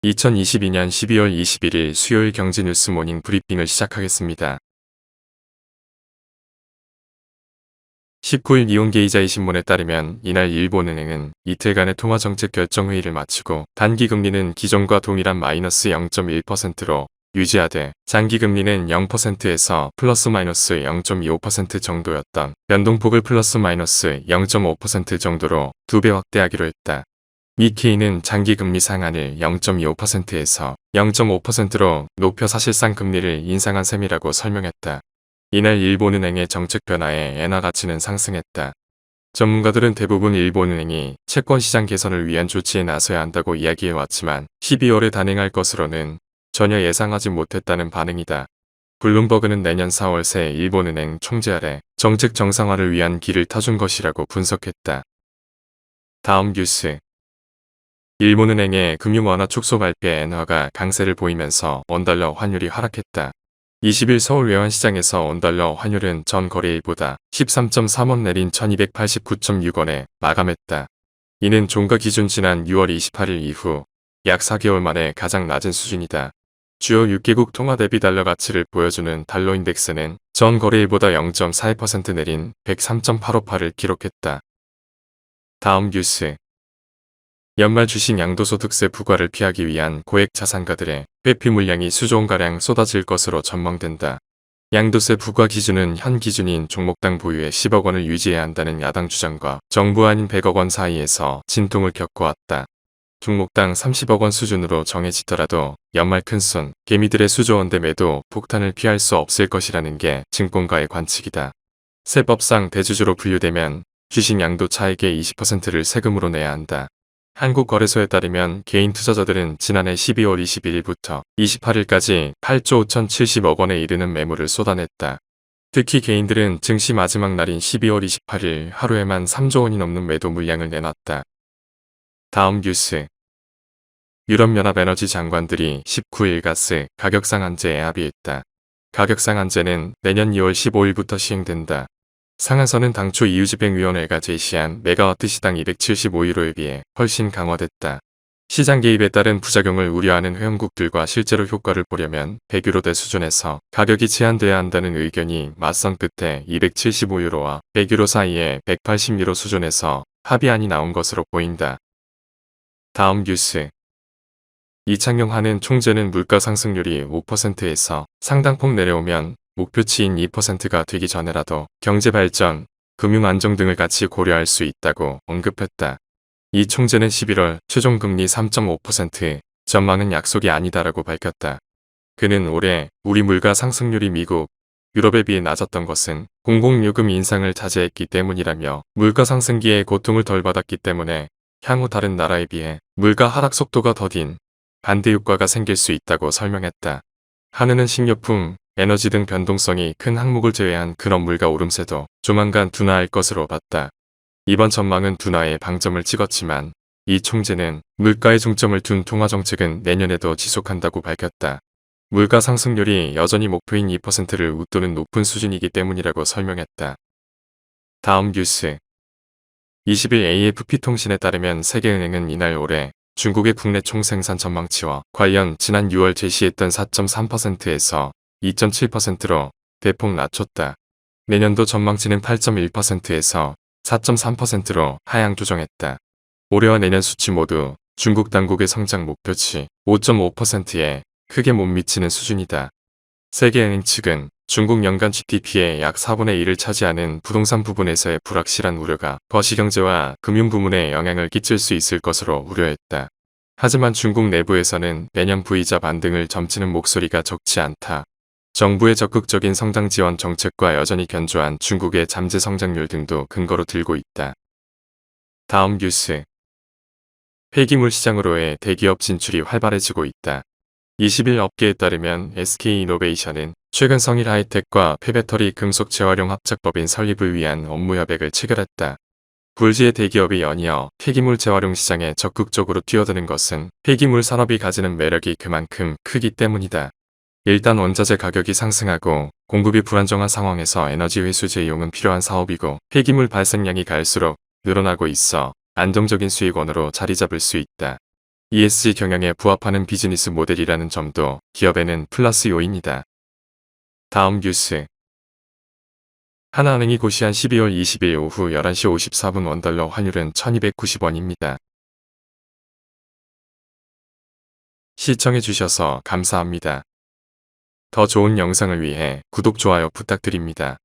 2022년 12월 21일 수요일 경제뉴스 모닝 브리핑을 시작하겠습니다. 19일 니혼게이자이 신문에 따르면 이날 일본은행은 이틀간의 통화정책 결정회의를 마치고 단기금리는 기존과 동일한 마이너스 0.1%로 유지하되 장기금리는 0%에서 플러스 마이너스 0.25% 정도였던 변동폭을 플러스 마이너스 0.5% 정도로 2배 확대하기로 했다. 니케이는 장기금리 상한을 0.25%에서 0.5%로 높여 사실상 금리를 인상한 셈이라고 설명했다. 이날 일본은행의 정책 변화에 엔화 가치는 상승했다. 전문가들은 대부분 일본은행이 채권시장 개선을 위한 조치에 나서야 한다고 이야기해왔지만 12월에 단행할 것으로는 전혀 예상하지 못했다는 반응이다. 블룸버그는 내년 4월 새 일본은행 총재 아래 정책 정상화를 위한 길을 터준 것이라고 분석했다. 다음 뉴스. 일본은행의 금융완화 축소 발표에 엔화가 강세를 보이면서 원달러 환율이 하락했다. 20일 서울 외환시장에서 원달러 환율은 전 거래일보다 13.3원 내린 1289.6원에 마감했다. 이는 종가 기준 지난 6월 28일 이후 약 4개월 만에 가장 낮은 수준이다. 주요 6개국 통화 대비 달러 가치를 보여주는 달러 인덱스는 전 거래일보다 0.41% 내린 103.858을 기록했다. 다음 뉴스. 연말 주식 양도소득세 부과를 피하기 위한 고액 자산가들의 회피 물량이 수조원가량 쏟아질 것으로 전망된다. 양도세 부과 기준은 현 기준인 종목당 보유의 10억 원을 유지해야 한다는 야당 주장과 정부 아닌 100억 원 사이에서 진통을 겪어왔다. 종목당 30억 원 수준으로 정해지더라도 연말 큰손, 개미들의 수조원대 매도 폭탄을 피할 수 없을 것이라는 게 증권가의 관측이다. 세법상 대주주로 분류되면 주식 양도 차익의 20%를 세금으로 내야 한다. 한국거래소에 따르면 개인 투자자들은 지난해 12월 21일부터 28일까지 8조 5,070억 원에 이르는 매물을 쏟아냈다. 특히 개인들은 증시 마지막 날인 12월 28일 하루에만 3조 원이 넘는 매도 물량을 내놨다. 다음 뉴스. 유럽연합 에너지 장관들이 19일 가스 가격 상한제에 합의했다. 가격 상한제는 내년 2월 15일부터 시행된다. 상한선은 당초 EU집행위원회가 제시한 메가와트 시당 275유로에 비해 훨씬 강화됐다. 시장 개입에 따른 부작용을 우려하는 회원국들과 실제로 효과를 보려면 100유로대 수준에서 가격이 제한돼야 한다는 의견이 맞선 끝에 275유로와 100유로 사이에 180유로 수준에서 합의안이 나온 것으로 보인다. 다음 뉴스. 이창용 하는 총재는 물가 상승률이 5%에서 상당폭 내려오면 목표치인 2%가 되기 전에라도 경제발전, 금융안정 등을 같이 고려할 수 있다고 언급했다. 이 총재는 11월 최종금리 3.5% 전망은 약속이 아니다라고 밝혔다. 그는 올해 우리 물가 상승률이 미국, 유럽에 비해 낮았던 것은 공공요금 인상을 자제했기 때문이라며 물가 상승기에 고통을 덜 받았기 때문에 향후 다른 나라에 비해 물가 하락 속도가 더딘 반대 효과가 생길 수 있다고 설명했다. 한은은 식료품, 에너지 등 변동성이 큰 항목을 제외한 그런 물가 오름세도 조만간 둔화할 것으로 봤다. 이번 전망은 둔화에 방점을 찍었지만 이 총재는 물가에 중점을 둔 통화정책은 내년에도 지속한다고 밝혔다. 물가 상승률이 여전히 목표인 2%를 웃도는 높은 수준이기 때문이라고 설명했다. 다음 뉴스. 20일 AFP통신에 따르면 세계은행은 이날 올해 중국의 국내 총생산 전망치와 관련 지난 6월 제시했던 4.3%에서 2.7%로 대폭 낮췄다. 내년도 전망치는 8.1%에서 4.3%로 하향 조정했다. 올해와 내년 수치 모두 중국 당국의 성장 목표치 5.5%에 크게 못 미치는 수준이다. 세계은행 측은 중국 연간 GDP의 약 4분의 1을 차지하는 부동산 부분에서의 불확실한 우려가 거시경제와 금융 부문에 영향을 끼칠 수 있을 것으로 우려했다. 하지만 중국 내부에서는 내년 V자 반등을 점치는 목소리가 적지 않다. 정부의 적극적인 성장 지원 정책과 여전히 견조한 중국의 잠재 성장률 등도 근거로 들고 있다. 다음 뉴스. 폐기물 시장으로의 대기업 진출이 활발해지고 있다. 20일 업계에 따르면 SK이노베이션은 최근 성일 하이텍과 폐배터리 금속 재활용 합작법인 설립을 위한 업무 협약을 체결했다. 굴지의 대기업이 연이어 폐기물 재활용 시장에 적극적으로 뛰어드는 것은 폐기물 산업이 가지는 매력이 그만큼 크기 때문이다. 일단 원자재 가격이 상승하고 공급이 불안정한 상황에서 에너지 회수 재이용은 필요한 사업이고 폐기물 발생량이 갈수록 늘어나고 있어 안정적인 수익원으로 자리 잡을 수 있다. ESG 경영에 부합하는 비즈니스 모델이라는 점도 기업에는 플러스 요인이다. 다음 뉴스. 하나은행이 고시한 12월 20일 오후 11시 54분 원달러 환율은 1290원입니다. 시청해주셔서 감사합니다. 더 좋은 영상을 위해 구독, 좋아요 부탁드립니다.